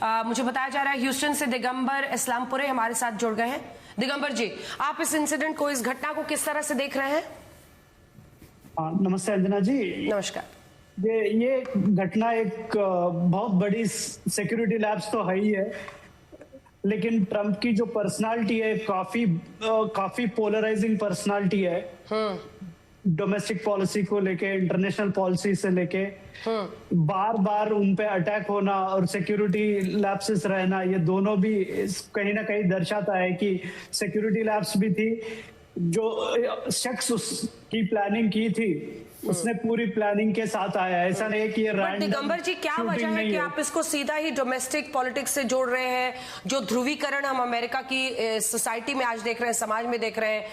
मुझे बताया जा रहा है ह्यूस्टन से दिगंबर इस्लामपुरे हमारे साथ जुड़ गए हैं। दिगंबर जी, आप इस इंसिडेंट को, इस घटना को किस तरह से देख रहे हैं? नमस्ते अंजना जी। नमस्कार। ये घटना एक बहुत बड़ी सिक्योरिटी लैब्स तो है ही है, लेकिन ट्रंप की जो पर्सनालिटी है काफी पोलराइजिंग पर्सनालिटी है। डोमेस्टिक पॉलिसी को लेके, इंटरनेशनल पॉलिसी से लेके बार बार उन पे अटैक होना और सिक्योरिटी लैप्सेस रहना, ये दोनों भी कहीं ना कहीं दर्शाता है कि सिक्योरिटी लैब्स भी थी। जो शख्स उसकी प्लानिंग की थी उसने पूरी प्लानिंग के साथ आया, ऐसा नहीं है कि ये रैंडम। दिगंबर जी, क्या वजह है कि आप इसको सीधा ही डोमेस्टिक पॉलिटिक्स से जोड़ रहे हैं? जो ध्रुवीकरण हम अमेरिका की सोसाइटी में आज देख रहे हैं, समाज में देख रहे हैं,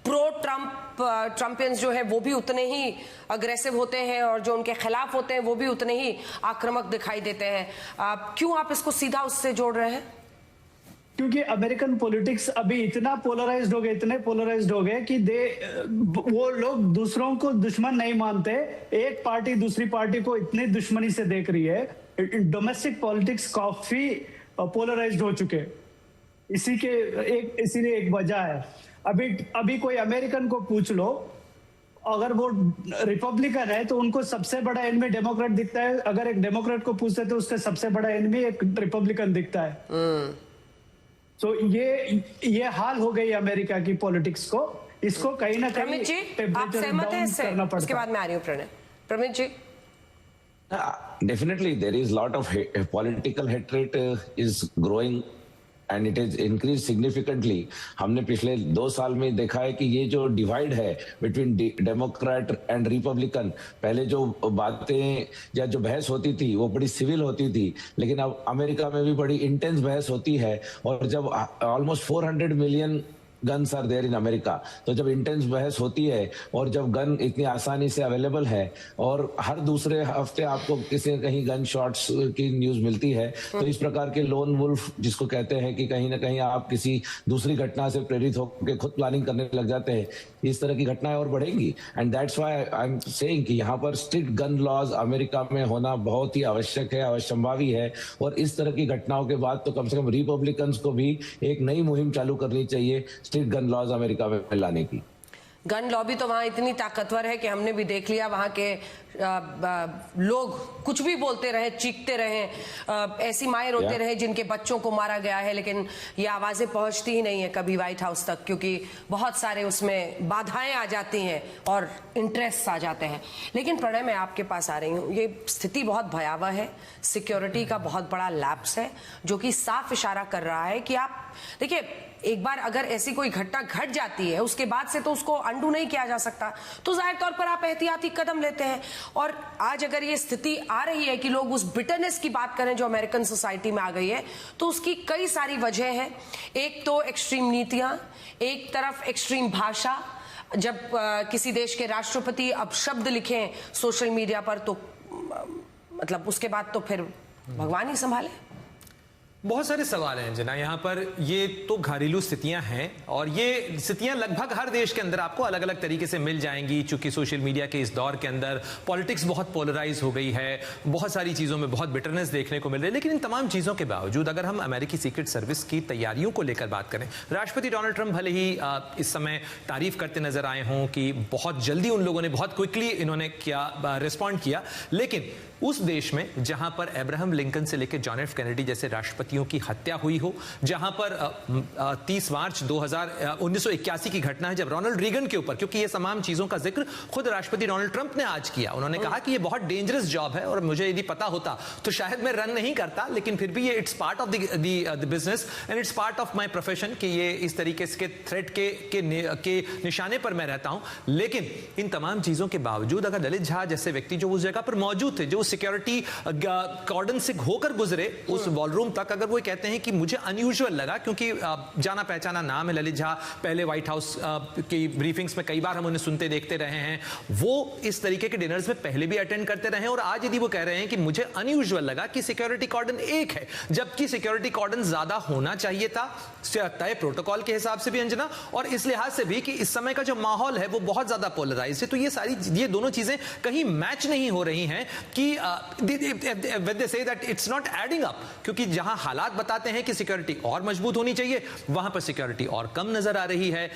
प्रो ट्रम्पियंस जो है वो भी उतने ही अग्रेसिव होते हैं और जो उनके खिलाफ होते हैं वो भी उतने ही आक्रामक दिखाई देते हैं। क्यों आप इसको सीधा उससे जोड़ रहे हैं? क्योंकि अमेरिकन पॉलिटिक्स अभी इतना पोलराइज्ड हो गए, इतने पोलराइज्ड हो गए कि वो लोग दूसरों को दुश्मन नहीं मानते। एक पार्टी दूसरी पार्टी को इतनी दुश्मनी से देख रही है। डोमेस्टिक पॉलिटिक्स काफी पोलराइज्ड हो चुके, इसीलिए एक वजह है। अभी कोई अमेरिकन को पूछ लो, अगर वो रिपब्लिकन है तो उनको सबसे बड़ा एनिमी डेमोक्रेट दिखता है। अगर एक डेमोक्रेट को पूछते तो उसका सबसे बड़ा एनिमी एक रिपब्लिकन दिखता है। तो ये हाल हो गई अमेरिका की पॉलिटिक्स को। इसको कहीं ना कहीं आप सहमत हैं इससे? उसके बाद मैं आ रही हूँ प्रमित जी। Definitely there is lot of political hatred is growing and it is increased significantly. हमने पिछले 2 साल में देखा है कि ये जो डिवाइड है बिटवीन डेमोक्रेट एंड रिपब्लिकन, पहले जो बातें या जो बहस होती थी वो बड़ी सिविल होती थी, लेकिन अब अमेरिका में भी बड़ी इंटेंस बहस होती है। और जब almost 400 million guns are there in America, तो जब इंटेंस बहस होती है और जब गन इतनी आसानी से अवेलेबल है और हर दूसरे हफ्ते आपको किसी कहीं गन शॉट्स की न्यूज मिलती है, तो इस प्रकार के लोन वुल्फ जिसको कहते हैं कि कहीं ना कहीं आप किसी दूसरी घटना से प्रेरित होकर खुद प्लानिंग करने लग जाते हैं, इस तरह की घटनाएं और बढ़ेंगी। And that's why I am saying कि यहाँ पर स्ट्रिक्ट गन लॉज अमेरिका में होना बहुत ही आवश्यक है, अवश्यंभावी है। और इस तरह की घटनाओं के बाद तो कम से कम रिपब्लिकन्स को भी एक नई मुहिम चालू करनी चाहिए स्ट्रिक्ट गन लॉज अमेरिका में लाने की। गन लॉबी तो वहां इतनी ताकतवर है कि हमने भी देख लिया, वहां के लोग कुछ भी बोलते रहे, चीखते रहे, ऐसी माएं रोते रहे जिनके बच्चों को मारा गया है, लेकिन ये आवाजें पहुंचती ही नहीं है कभी व्हाइट हाउस तक, क्योंकि बहुत सारे उसमें बाधाएं आ जाती हैं और इंटरेस्ट आ जाते हैं। लेकिन प्रणय, मैं आपके पास आ रही हूँ। ये स्थिति बहुत भयावह है, सिक्योरिटी का बहुत बड़ा लैप्स है, जो कि साफ इशारा कर रहा है कि आप देखिए, एक बार अगर ऐसी कोई घटना घट जाती है उसके बाद से तो उसको अंडू नहीं किया जा सकता, तो जाहिर तौर पर आप एहतियाती कदम लेते हैं। और आज अगर ये स्थिति आ रही है कि लोग उस बिटरनेस की बात करें जो अमेरिकन सोसाइटी में आ गई है, तो उसकी कई सारी वजह है। एक तो एक्सट्रीम नीतियां, एक तरफ एक्सट्रीम भाषा। जब किसी देश के राष्ट्रपति अब शब्द लिखें सोशल मीडिया पर, तो मतलब उसके बाद तो फिर भगवान ही संभाले। बहुत सारे सवाल हैं जना यहाँ पर। ये तो घरेलू स्थितियां हैं और ये स्थितियां लगभग हर देश के अंदर आपको अलग अलग तरीके से मिल जाएंगी, चूंकि सोशल मीडिया के इस दौर के अंदर पॉलिटिक्स बहुत पोलराइज हो गई है, बहुत सारी चीज़ों में बहुत बिटरनेस देखने को मिल रही है। लेकिन इन तमाम चीज़ों के बावजूद अगर हम अमेरिकी सीक्रेट सर्विस की तैयारियों को लेकर बात करें, राष्ट्रपति डोनाल्ड ट्रंप भले ही इस समय तारीफ करते नजर आए हों कि बहुत जल्दी उन लोगों ने, बहुत क्विकली इन्होंने रिस्पॉन्ड किया, लेकिन उस देश में जहां पर अब्राहम लिंकन से लेकर जॉन एफ कैनेडी जैसे राष्ट्रपतियों की हत्या हुई हो, जहां पर 30 मार्च 1981 की घटना है जब रोनाल्ड रीगन के ऊपर, क्योंकि ये तमाम चीजों का जिक्र खुद राष्ट्रपति डोनाल्ड ट्रंप ने आज किया। उन्होंने कहा कि ये बहुत डेंजरस जॉब है और मुझे यदि पता होता तो शायद मैं रन नहीं करता, लेकिन फिर भी ये it's part of the business and it's part of my profession कि ये इस तरीके के थ्रेट के निशाने पर मैं रहता हूं। लेकिन इन तमाम चीजों के बावजूद अगर ललित झा जैसे व्यक्ति जो उस जगह पर मौजूद थे, जो सिक्योरिटी कॉर्डन से होकर गुजरे उस वॉलरूम तक, अगर वो कहते हैं कि मुझे अनयूजुअल लगा, क्योंकि जाना पहचाना नाम है ललित झा, पहले व्हाइट हाउस की ब्रीफिंग्स में कई बार हम उन्हें सुनते देखते रहे हैं, वो इस तरीके के डिनर्स में पहले भी अटेंड करते रहे हैं। और आज यदि वो कह रहे हैं कि मुझे अनयूजुअल लगा कि सिक्योरिटी कॉर्डन एक है, जबकि सिक्योरिटी कॉर्डन ज्यादा होना चाहिए था तय प्रोटोकॉल के हिसाब से भी अंजना, और इस लिहाज से भी कि इस समय का जो माहौल है वो बहुत ज्यादा पोलराइज्ड है, तो ये दोनों चीजें कहीं मैच नहीं हो रही हैं कि when they say that it's not adding up, क्योंकि जहां हालात बताते हैं कि सिक्योरिटी और मजबूत होनी चाहिए, वहां पर सिक्योरिटी और कम नजर आ रही है।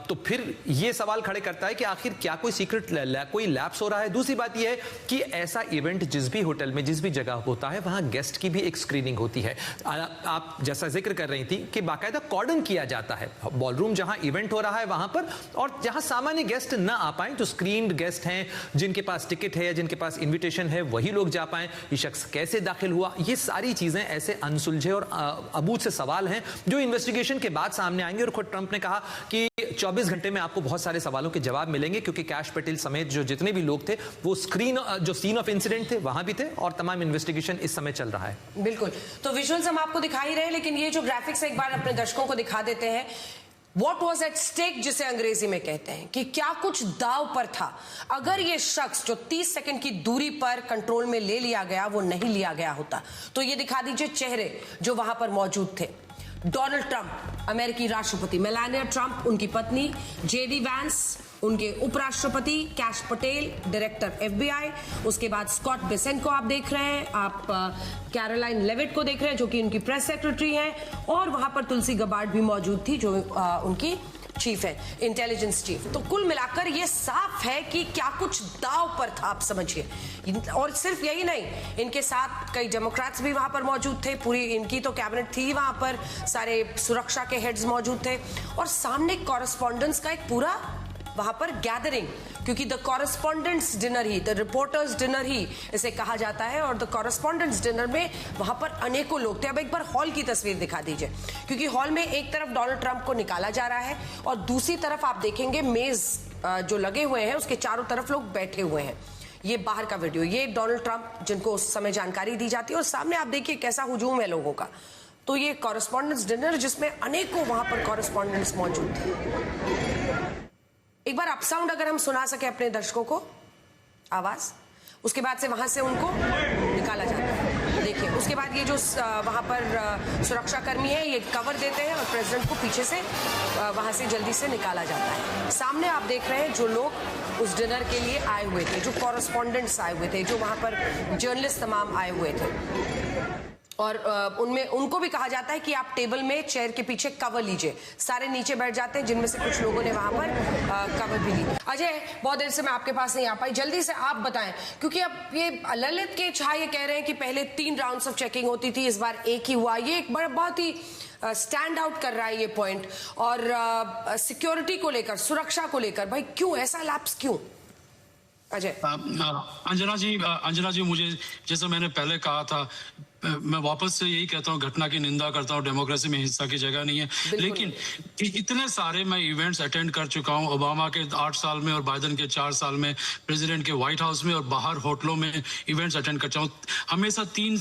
तो फिर ये सवाल खड़े करता है कि आखिर क्या कोई सीक्रेट कोई लैप्स हो रहा है। दूसरी बात यह है कि ऐसा इवेंट जिस भी होटल में जिस भी जगह होता है वहां गेस्ट की भी एक स्क्रीनिंग होती है। आप जैसा जिक्र कर रही थी कि बाकायदा कॉर्डन किया जाता है बॉलरूम जहां इवेंट हो रहा है वहां पर, और जहां सामान्य गेस्ट ना आ पाए, जो स्क्रीन्ड गेस्ट हैं, जिनके पास टिकट है या जिनके पास इन्विटेशन है, वही लोग जा पाए। ये शख्स कैसे दाखिल हुआ, ये सारी चीजें ऐसे अनसुलझे और अबूझ से सवाल हैं जो इन्वेस्टिगेशन के बाद सामने आएंगे। और खुद ट्रंप ने कहा कि 24 घंटे में आपको बहुत सारे सवालों के जवाब मिलेंगे, क्योंकि कैश पटेल समेत जो जितने भी लोग थे वो जो सीन ऑफ इंसिडेंट थे वहां भी थे, और तमाम इन्वेस्टिगेशन इस समय चल रहा है। बिल्कुल, तो विजुअल्स हम आपको दिखा ही रहे हैं, लेकिन ये जो ग्राफिक्स एक बार अपने दर्शकों को दिखा देते हैं। What was at stake, जिसे अंग्रेजी में कहते हैं, कि क्या कुछ दाव पर था। अगर ये शख्स जो 30 सेकंड की दूरी पर कंट्रोल में ले लिया गया वो नहीं लिया गया होता, तो ये दिखा दीजिए चेहरे जो वहां पर मौजूद थे। डोनाल्ड ट्रंप, अमेरिकी राष्ट्रपति, मेलानिया ट्रंप उनकी पत्नी, जेडी वैंस उनके उपराष्ट्रपति, कैश पटेल डायरेक्टर FBI, उसके बाद स्कॉट बेसेंट को आप देख रहे हैं, आप कैरोलाइन लेविट को देख रहे हैं जो कि उनकी प्रेस सेक्रेटरी हैं, और वहां पर तुलसी गबार्ड भी मौजूद थी जो उनकी चीफ है, इंटेलिजेंस चीफ। तो कुल मिलाकर ये साफ है कि क्या कुछ दाव पर था, आप समझिए। और सिर्फ यही नहीं, इनके साथ कई डेमोक्रेट्स भी वहां पर मौजूद थे, पूरी इनकी तो कैबिनेट थी वहां पर, सारे सुरक्षा के हेड्स मौजूद थे, और सामने कॉरेस्पॉन्डेंट्स का एक पूरा वहां पर गैदरिंग, क्योंकि द कॉरेस्पॉन्डेंट्स डिनर ही, द रिपोर्टर्स डिनर ही इसे कहा जाता है, और द कॉरेस्पॉन्डेंट्स डिनर में वहां पर अनेकों लोग थे। अब एक बार हॉल की तस्वीर दिखा दीजिए, क्योंकि हॉल में एक तरफ डोनाल्ड ट्रंप को निकाला जा रहा है और दूसरी तरफ आप देखेंगे मेज जो लगे हुए हैं उसके चारों तरफ लोग बैठे हुए हैं। ये बाहर का वीडियो, ये डोनाल्ड ट्रंप जिनको उस समय जानकारी दी जाती है, और सामने आप देखिए कैसा हुजूम है लोगों का। तो ये कॉरेस्पॉन्डेंट्स डिनर जिसमें अनेकों वहां पर कॉरेस्पॉन्डेंट्स मौजूद थे। एक बार अप साउंड अगर हम सुना सके अपने दर्शकों को, आवाज, उसके बाद से वहां से उनको निकाला जाता है। देखिए, उसके बाद ये जो वहां पर सुरक्षा कर्मी है ये कवर देते हैं और प्रेसिडेंट को पीछे से वहां से जल्दी से निकाला जाता है। सामने आप देख रहे हैं जो लोग उस डिनर के लिए आए हुए थे, जो कॉरेस्पॉन्डेंट्स आए हुए थे, जो वहां पर जर्नलिस्ट तमाम आए हुए थे, और उनमें उनको भी कहा जाता है कि आप टेबल में चेयर के पीछे कवर लीजिए। सारे नीचे बैठ जाते हैं, जिनमें से कुछ लोगों ने वहां पर कवर भी ली। अजय, बहुत देर से मैं आपके पास नहीं आ पाई, जल्दी से आप बताएं, क्योंकि अब ये ललित के झा ये कह रहे हैं कि पहले 3 राउंड्स ऑफ चेकिंग होती थी, इस बार एक ही हुआ। ये एक बहुत ही स्टैंड आउट कर रहा है ये पॉइंट, और सिक्योरिटी को लेकर, सुरक्षा को लेकर, भाई क्यों ऐसा लैप्स, क्यों? अजय। अंजना जी, मुझे जैसा मैंने पहले कहा था, मैं वापस से यही कहता हूँ, घटना की निंदा करता हूँ, डेमोक्रेसी में हिंसा की जगह नहीं है। लेकिन इतने सारे मैं इवेंट्स अटेंड कर चुका हूँ, ओबामा के 8 साल में और बाइडेन के 4 साल में, प्रेसिडेंट के व्हाइट हाउस में और बाहर होटलों में इवेंट्स अटेंड कर चुका हूँ। हमेशा 3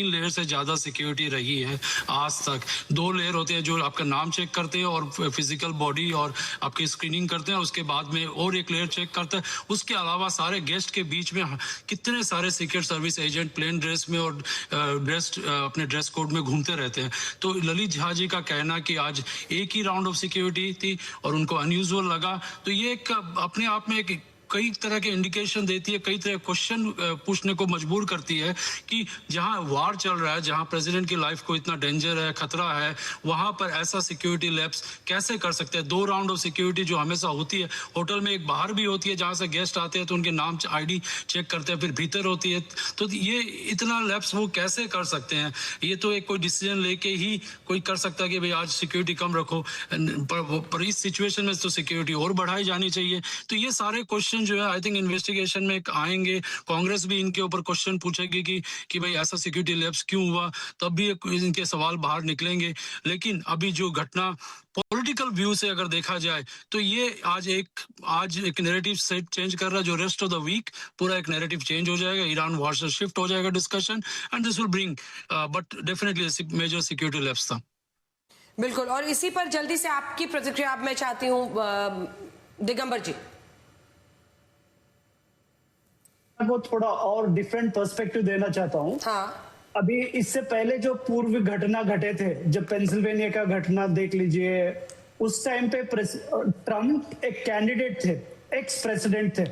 लेयर से ज्यादा सिक्योरिटी रही है आज तक। 2 लेयर होते हैं जो आपका नाम चेक करते हैं और फिजिकल बॉडी और आपकी स्क्रीनिंग करते हैं, उसके बाद में और एक लेयर चेक करता है। उसके अलावा सारे गेस्ट के बीच में कितने सारे secret service agent plain dress में और अपने ड्रेस कोड में घूमते रहते हैं। तो ललित झा जी का कहना कि आज एक ही राउंड ऑफ सिक्योरिटी थी और उनको अनयूजुअल लगा, तो ये एक अपने आप में एक कई तरह के इंडिकेशन देती है, कई तरह क्वेश्चन पूछने को मजबूर करती है कि जहां वार चल रहा है, जहां प्रेसिडेंट की लाइफ को इतना डेंजर है, खतरा है, वहां पर ऐसा सिक्योरिटी लैप्स कैसे कर सकते हैं। 2 राउंड ऑफ सिक्योरिटी जो हमेशा होती है होटल में, एक बाहर भी होती है जहां से गेस्ट आते हैं तो उनके नाम ID चेक करते हैं, फिर भीतर होती है, तो ये इतना लैप्स वो कैसे कर सकते हैं। ये तो एक कोई डिसीजन लेके ही कोई कर सकता है कि भाई आज सिक्योरिटी कम रखो, पर इस सिचुएशन में तो सिक्योरिटी और बढ़ाई जानी चाहिए। तो ये सारे क्वेश्चन जो है आई थिंक इन्वेस्टिगेशन में आएंगे। कांग्रेस भी इनके ऊपर क्वेश्चन पूछेगी कि भाई ऐसा सिक्योरिटी लैप्स क्यों हुआ, तब भी इनके सवाल बाहर निकलेंगे। लेकिन अभी जो घटना पॉलिटिकल व्यू से अगर देखा जाए तो ये आज एक नैरेटिव सेट चेंज कर रहा है, जो रेस्ट ऑफ द वीक पूरा एक नैरेटिव चेंज हो जाएगा, ईरान वॉर से शिफ्ट हो जाएगा discussion, and this will bring but definitely major security lapse था। बिल्कुल, और इसी पर जल्दी से आपकी प्रतिक्रिया मैं चाहती हूँ दिगंबर जी। वो थोड़ा और डिफरेंट पर्सपेक्टिव देना चाहता हूँ। हाँ। अभी इससे पहले जो पूर्व घटना घटे थे, जब पेंसिल्वेनिया का घटना देख लीजिए, उस टाइम पे ट्रम्प एक कैंडिडेट थे, एक्स प्रेसिडेंट थे,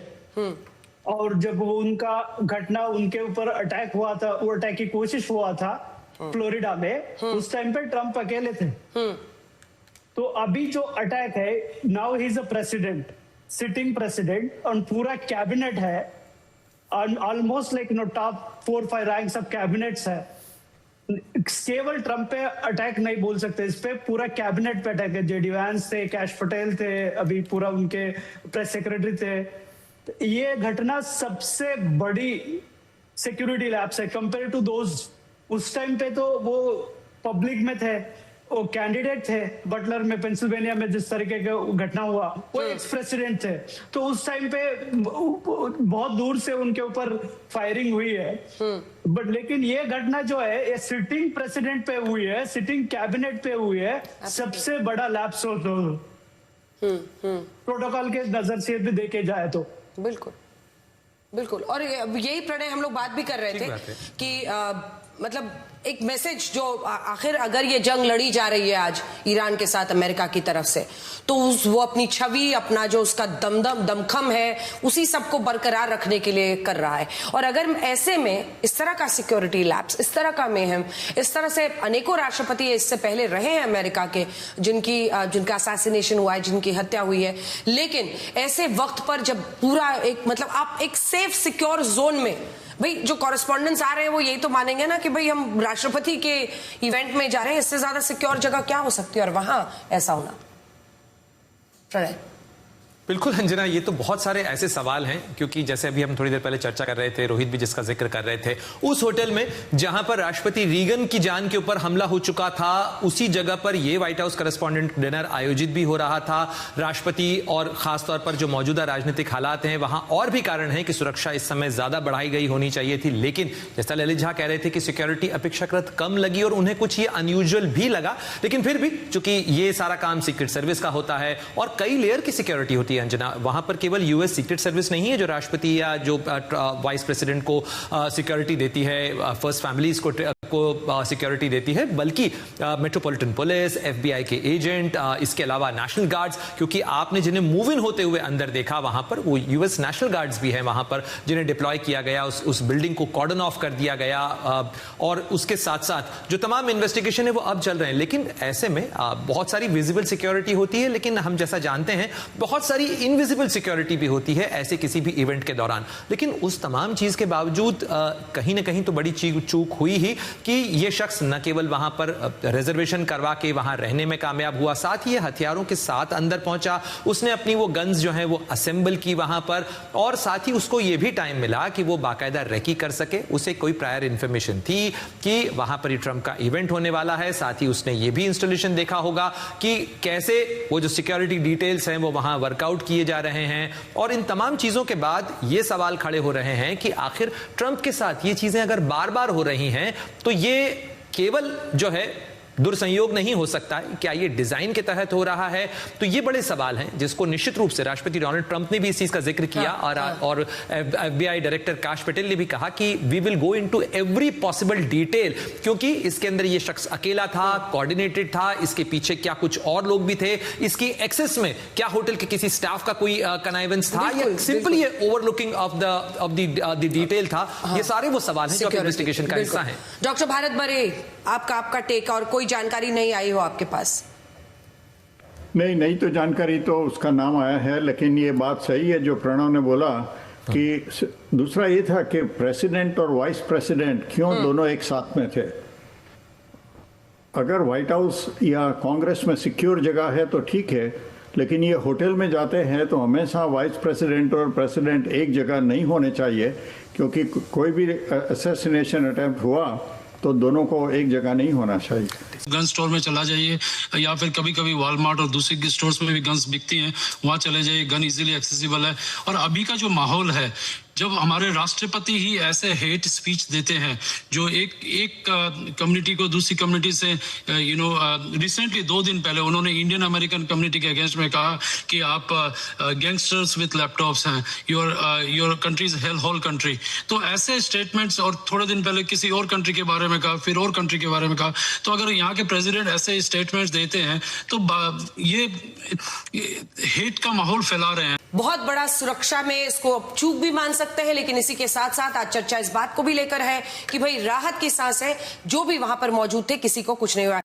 और जब वो उनका घटना उनके ऊपर अटैक हुआ था, वो अटैक की कोशिश हुआ था फ्लोरिडा में, उस टाइम पे ट्रम्प अकेले थे। तो अभी जो अटैक है, now he is a president, sitting president, और पूरा कैबिनेट है, almost like top 4-5 ranks of cabinets है। केवल ट्रम्प पे अटैक नहीं बोल सकते, इस पे पूरा कैबिनेट पे अटैक है। जेडी वांस थे, कैश पटेल थे, अभी पूरा उनके प्रेस सेक्रेटरी थे। ये घटना सबसे बड़ी सिक्योरिटी लैप्स है कंपेयर टू दोज। उस टाइम पे तो वो पब्लिक में थे, वो कैंडिडेट थे बटलर में, पेंसिल्वेनिया में जिस तरीके का घटना हुआ, वो एक्स प्रेसिडेंट थे। तो उस टाइम पे बहुत दूर से उनके ऊपर फायरिंग हुई है। बट लेकिन ये घटना जो है, ये सिटिंग प्रेसिडेंट पे हुई है, सिटिंग कैबिनेट पे हुई है, सबसे बड़ा लैप्स हो तो प्रोटोकॉल के नजर से भी देखे जाए तो। बिल्कुल बिल्कुल। और यही प्रणय हम लोग बात भी कर रहे थे कि मतलब एक मैसेज जो आखिर अगर ये जंग लड़ी जा रही है आज ईरान के साथ अमेरिका की तरफ से, तो वो अपनी छवि, अपना जो उसका दमखम है, उसी सबको बरकरार रखने के लिए कर रहा है। और अगर ऐसे में इस तरह का सिक्योरिटी लैप्स, इस तरह का मेहम, इस तरह से अनेकों राष्ट्रपति इससे पहले रहे हैं अमेरिका के, जिनका असैसिनेशन हुआ है, जिनकी हत्या हुई है, लेकिन ऐसे वक्त पर जब पूरा एक मतलब आप एक सेफ सिक्योर जोन में, भाई जो कॉरेस्पॉन्डेंट्स आ रहे हैं वो यही तो मानेंगे ना कि भाई हम राष्ट्रपति के इवेंट में जा रहे हैं, इससे ज्यादा सिक्योर जगह क्या हो सकती है, और वहां ऐसा होना। प्रणय। बिल्कुल अंजना, ये तो बहुत सारे ऐसे सवाल हैं, क्योंकि जैसे अभी हम थोड़ी देर पहले चर्चा कर रहे थे, रोहित भी जिसका जिक्र कर रहे थे, उस होटल में जहां पर राष्ट्रपति रीगन की जान के ऊपर हमला हो चुका था, उसी जगह पर यह व्हाइट हाउस करेस्पॉन्डेंट डिनर आयोजित भी हो रहा था। राष्ट्रपति और खासतौर पर जो मौजूदा राजनीतिक हालात हैं, वहां और भी कारण है कि सुरक्षा इस समय ज्यादा बढ़ाई गई होनी चाहिए थी। लेकिन जैसा ललित झा कह रहे थे कि सिक्योरिटी अपेक्षाकृत कम लगी और उन्हें कुछ ये अनयूजुअल भी लगा, लेकिन फिर भी चूंकि ये सारा काम सीक्रेट सर्विस का होता है और कई लेयर की सिक्योरिटी होती है अंजना, वहां पर केवल यूएस सीक्रेट सर्विस नहीं है जो राष्ट्रपति या जो वाइस प्रेसिडेंट को सिक्योरिटी देती है, फर्स्ट फैमिलीज को सिक्योरिटी देती है, बल्कि मेट्रोपॉलिटन पुलिस, एफबीआई के एजेंट, इसके अलावा नेशनल गार्ड्स, क्योंकि आपने जिन्हें मूव इन होते हुए अंदर देखा वहां पर वो यूएस नेशनल गार्ड्स भी है वहां पर, जिन्हें डिप्लॉय किया गया, उस बिल्डिंग को कॉर्डन ऑफ कर दिया गया, और उसके साथ साथ जो तमाम इन्वेस्टिगेशन है वो अब चल रहे हैं। लेकिन ऐसे में बहुत सारी विजिबल सिक्योरिटी होती है, लेकिन हम जैसा जानते हैं बहुत सारी इनविजिबल सिक्योरिटी भी होती है ऐसे किसी भी इवेंट के दौरान। लेकिन उस तमाम चीज के बावजूद कहीं ना कहीं तो बड़ी चूक हुई ही कि ये शख्स न केवल वहां पर रिजर्वेशन करवा के वहां रहने में कामयाब हुआ, साथ ही हथियारों के साथ अंदर पहुंचा, उसने अपनी वो गन्स जो है वो असेंबल की वहां पर, और साथ ही उसको ये भी टाइम मिला कि वो बाकायदा रेकी कर सके। उसे कोई प्रायर इंफॉर्मेशन थी कि वहां पर ट्रंप का इवेंट होने वाला है, साथ ही उसने ये भी इंस्टॉलेशन देखा होगा कि कैसे वो जो सिक्योरिटी डिटेल्स हैं वो वहां वर्कआउट किए जा रहे हैं। और इन तमाम चीजों के बाद ये सवाल खड़े हो रहे हैं कि आखिर ट्रंप के साथ ये चीजें अगर बार बार हो रही हैं तो ये केवल जो है दुर्संयोग नहीं हो सकता है, क्या ये डिजाइन के तहत हो रहा है? तो ये बड़े सवाल हैं जिसको निश्चित रूप से राष्ट्रपति डोनाल्ड ट्रंप ने भी इस चीज का जिक्र किया, और एफबीआई डायरेक्टर काश पटेल ने भी कहा कि we will go into every possible detail, क्योंकि इसके अंदर ये शख्स अकेला था, कोऑर्डिनेटेड था, इसके पीछे क्या कुछ और लोग भी थे, इसकी एक्सेस में क्या होटल के किसी स्टाफ का कोई कनाइवेंस था या simply overlooking of the detail था। ये सारे वो सवाल हैं जो इन्वेस्टिगेशन का हिस्सा है। डॉक्टर भारत बरे, आपका टेक, और कोई जानकारी नहीं आई हो आपके पास? नहीं तो जानकारी तो उसका नाम आया है, लेकिन ये बात सही है जो प्रणव ने बोला कि दूसरा ये था कि प्रेसिडेंट और वाइस प्रेसिडेंट क्यों दोनों एक साथ में थे। अगर व्हाइट हाउस या कांग्रेस में सिक्योर जगह है तो ठीक है, लेकिन ये होटल में जाते हैं तो हमेशा वाइस प्रेसिडेंट और प्रेसिडेंट एक जगह नहीं होने चाहिए, क्योंकि कोई भी असैसिनेशन अटेम्प्ट हुआ तो दोनों को एक जगह नहीं होना चाहिए। गन स्टोर में चला जाइए, या फिर कभी कभी वॉलमार्ट और दूसरी स्टोर्स में भी गन्स बिकती हैं, वहाँ चले जाइए, गन इजीली एक्सेसिबल है। और अभी का जो माहौल है, जब हमारे राष्ट्रपति ही ऐसे हेट स्पीच देते हैं जो एक कम्युनिटी को दूसरी कम्युनिटी से रिसेंटली 2 दिन पहले उन्होंने इंडियन अमेरिकन कम्युनिटी के अगेंस्ट में कहा कि आप गैंगस्टर्स विथ लैपटॉप्स हैं, your country is hell hole country. तो ऐसे स्टेटमेंट्स, और थोड़े दिन पहले किसी और कंट्री के बारे में कहा, फिर और कंट्री के बारे में कहा। तो अगर यहाँ के प्रेसिडेंट ऐसे स्टेटमेंट्स देते हैं तो ये हेट का माहौल फैला रहे हैं। बहुत बड़ा सुरक्षा में इसको चूक भी मान सकते हैं, लेकिन इसी के साथ साथ आज चर्चा इस बात को भी लेकर है कि भाई राहत की सांस है, जो भी वहां पर मौजूद थे किसी को कुछ नहीं हुआ।